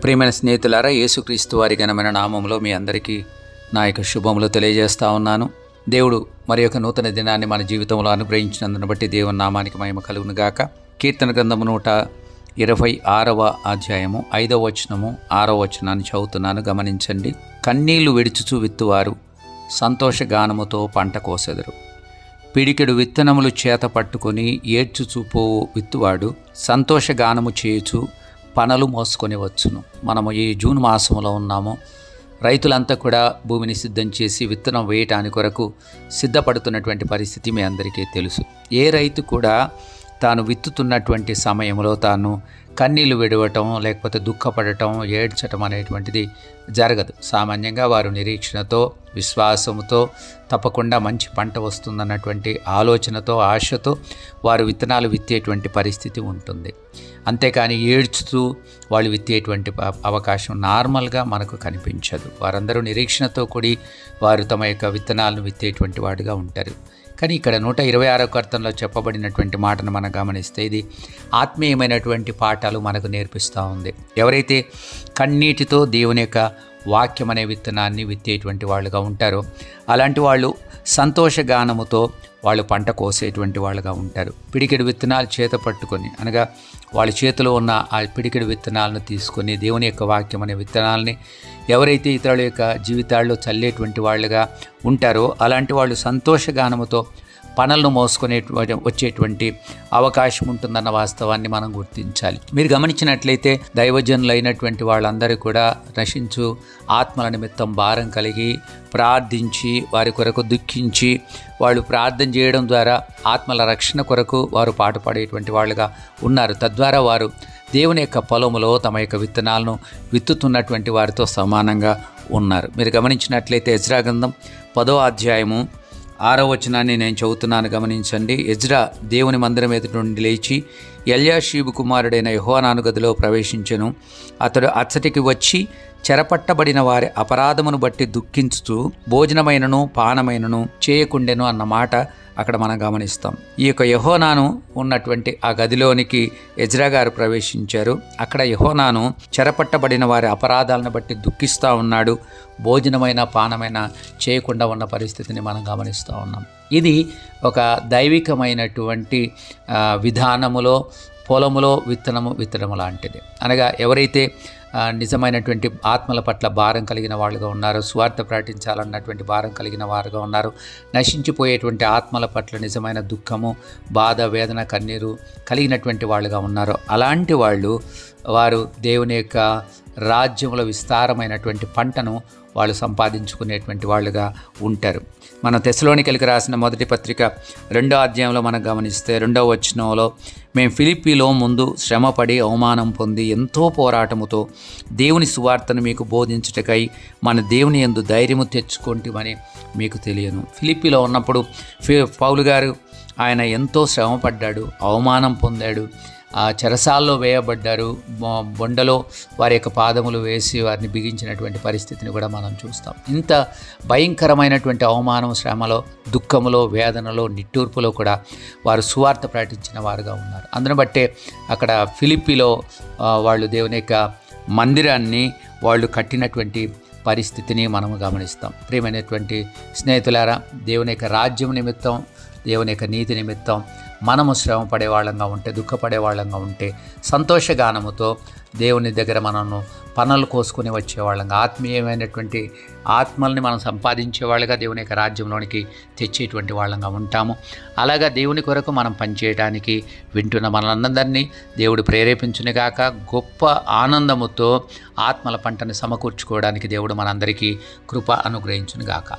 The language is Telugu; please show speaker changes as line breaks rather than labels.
ప్రియమైన స్నేహితులారా, యేసుక్రీస్తు వారి ఘనమైన నామంలో మీ అందరికీ నా యొక్క శుభములు తెలియజేస్తా ఉన్నాను. దేవుడు మరి యొక్క నూతన దినాన్ని మన జీవితంలో అనుగ్రహించినందును బట్టి దేవుని నామానికి మహిమ కలుగును గాక. కీర్తన గ్రంథము 126వ అధ్యాయము 5వ వచనము 6వ వచనాన్ని చదువుతున్నాను, గమనించండి. కన్నీళ్లు విడుచుచు విత్తువారు సంతోషగానముతో పంట కోసెదరు. పిడికెడు విత్తనములు చేత పట్టుకొని ఏడ్చుచూ పోవు విత్తువాడు సంతోషగానము చేయుచు పనలు మోసుకొని వచ్చును. మనము ఈ జూన్ మాసంలో ఉన్నాము. రైతులంతా కూడా భూమిని సిద్ధం చేసి విత్తనం వేయటానికి కొరకు సిద్ధపడుతున్నటువంటి పరిస్థితి మీ అందరికీ తెలుసు. ఏ రైతు కూడా తాను విత్తుతున్నటువంటి సమయంలో తాను కన్నీళ్లు విడవటం, లేకపోతే దుఃఖపడటం, ఏడ్చటం అనేటువంటిది జరగదు. సామాన్యంగా వారు నిరీక్షణతో, విశ్వాసంతో తప్పకుండా మంచి పంట వస్తుందన్నటువంటి ఆలోచనతో, ఆశతో వారు విత్తనాలు విత్తేటువంటి పరిస్థితి ఉంటుంది. అంతేకాని ఏడ్చుతూ వాళ్ళు విత్తేటువంటి అవకాశం నార్మల్గా మనకు కనిపించదు. వారందరూ నిరీక్షణతో కూడి వారు తమ యొక్క విత్తనాలను విత్తేటువంటి వాడుగా ఉంటారు. కానీ ఇక్కడ 126వ కీర్తనలో చెప్పబడినటువంటి మాటను మనం గమనిస్తే ఇది ఆత్మీయమైనటువంటి పాఠాలు మనకు నేర్పిస్తూ ఉంది. ఎవరైతే కన్నీటితో దేవుని యొక్క వాక్యం అనే విత్తనాన్ని విత్తేటువంటి వాళ్ళుగా ఉంటారో అలాంటి వాళ్ళు సంతోషగానముతో వాళ్ళు పంట కోసేటువంటి వాళ్ళుగా ఉంటారు. పిడికెడు విత్తనాలు చేత పట్టుకొని, అనగా వాళ్ళ చేతిలో ఉన్న ఆ పిడికెడు విత్తనాలను తీసుకొని దేవుని యొక్క వాక్యం అనే విత్తనాలని ఎవరైతే ఇతరుల యొక్క జీవితాల్లో చల్లేటువంటి వాళ్ళుగా ఉంటారో అలాంటి వాళ్ళు సంతోషగానముతో పనులను మోసుకునే వచ్చేటువంటి అవకాశం ఉంటుందన్న వాస్తవాన్ని మనం గుర్తించాలి. మీరు గమనించినట్లయితే దైవజనులైనటువంటి వాళ్ళందరూ కూడా నశించు ఆత్మల నిమిత్తం భారం కలిగి ప్రార్థించి వారి కొరకు దుఃఖించి వాళ్ళు ప్రార్థన చేయడం ద్వారా ఆత్మల రక్షణ కొరకు వారు పాటుపడేటువంటి వాళ్ళుగా ఉన్నారు. తద్వారా వారు దేవుని యొక్క పొలములో తమ యొక్క విత్తనాలను విత్తుతున్నటువంటి వారితో సమానంగా ఉన్నారు. మీరు గమనించినట్లయితే ఎజ్రా గ్రంథం 10వ అధ్యాయము 6వ వచనాన్ని నేను చదువుతున్నాను, గమనించండి. ఎజ్రా దేవుని మందిరం ఎదుటి నుండి లేచి ఎల్యాషీబు కుమారుడైన యెహోవాను గదిలో ప్రవేశించెను. అతడు అచ్చటికి వచ్చి చెరపట్టబడిన వారి అపరాధమును బట్టి దుఃఖించుతూ భోజనమైనను పానమైనను చేయకుండెను అన్న మాట అక్కడ మనం గమనిస్తాం. ఈ యొక్క యెహోనాను ఉన్నటువంటి ఆ గదిలోనికి ఎజ్రా గారు ప్రవేశించారు. అక్కడ యెహోనాను చెరపట్టబడిన వారి అపరాధాలను బట్టి దుఃఖిస్తూ ఉన్నాడు. భోజనమైన పానమైన చేయకుండా ఉన్న పరిస్థితిని మనం గమనిస్తూ ఉన్నాం. ఇది ఒక దైవికమైనటువంటి విధానములో పొలములో విత్తనము లాంటిది. అనగా ఎవరైతే నిజమైనటువంటి ఆత్మల పట్ల భారం కలిగిన వాళ్ళుగా ఉన్నారో, స్వార్థ ప్రకటించాలన్నటువంటి భారం కలిగిన వారుగా ఉన్నారు, నశించిపోయేటువంటి ఆత్మల పట్ల నిజమైన దుఃఖము, బాధ, వేదన, కన్నీరు కలిగినటువంటి వాళ్ళుగా ఉన్నారు. అలాంటి వారు దేవుని యొక్క రాజ్యంలో విస్తారమైనటువంటి పంటను వాళ్ళు సంపాదించుకునేటువంటి వాళ్ళుగా ఉంటారు. మనం తెస్సలోనికైలకు రాసిన మొదటి పత్రిక 2వ అధ్యాయంలో మనం గమనిస్తే 2వ వచనంలో, మేము ఫిలిప్పీలో ముందు శ్రమపడి అవమానం పొంది ఎంతో పోరాటముతో దేవుని సువార్తను మీకు బోధించుటకై మన దేవుని యందు ధైర్యము తెచ్చుకుంటామని మీకు తెలియను. ఫిలిప్పీలో ఉన్నప్పుడు పౌలు గారు ఆయన ఎంతో శ్రమపడ్డాడు, అవమానం పొందాడు, చెరసాల్లో వేయబడ్డారు. బొండలో వారి యొక్క పాదములు వేసి వారిని బిగించినటువంటి పరిస్థితిని కూడా మనం చూస్తాం. ఇంత భయంకరమైనటువంటి అవమానం, శ్రమలో, దుఃఖములో, వేదనలో, నిట్టూర్పులో కూడా వారు సువార్త ప్రకటించిన వారుగా ఉన్నారు. అందును బట్టే అక్కడ ఫిలిప్పీలో వాళ్ళు దేవుని యొక్క మందిరాన్ని వాళ్ళు కట్టినటువంటి పరిస్థితిని మనము గమనిస్తాం. ప్రియమైనటువంటి స్నేహితులారా, దేవుని యొక్క రాజ్యం నిమిత్తం, దేవుని యొక్క నీతి నిమిత్తం మనము శ్రమ పడేవాళ్ళంగా ఉంటే, దుఃఖపడేవాళ్ళంగా ఉంటే, సంతోషగానముతో దేవుని దగ్గర మనము పనులు కోసుకొని వచ్చేవాళ్ళంగా, ఆత్మీయమైనటువంటి ఆత్మల్ని మనం సంపాదించేవాళ్ళుగా దేవుని యొక్క రాజ్యంలోనికి తెచ్చేటువంటి వాళ్ళంగా ఉంటాము. అలాగా దేవుని కొరకు మనం పనిచేయడానికి వింటున్న మనందరినీ దేవుడు ప్రేరేపించునుగాక. గొప్ప ఆనందముతో ఆత్మల పంటను సమకూర్చుకోవడానికి దేవుడు మనందరికీ కృప అనుగ్రహించునుగాక.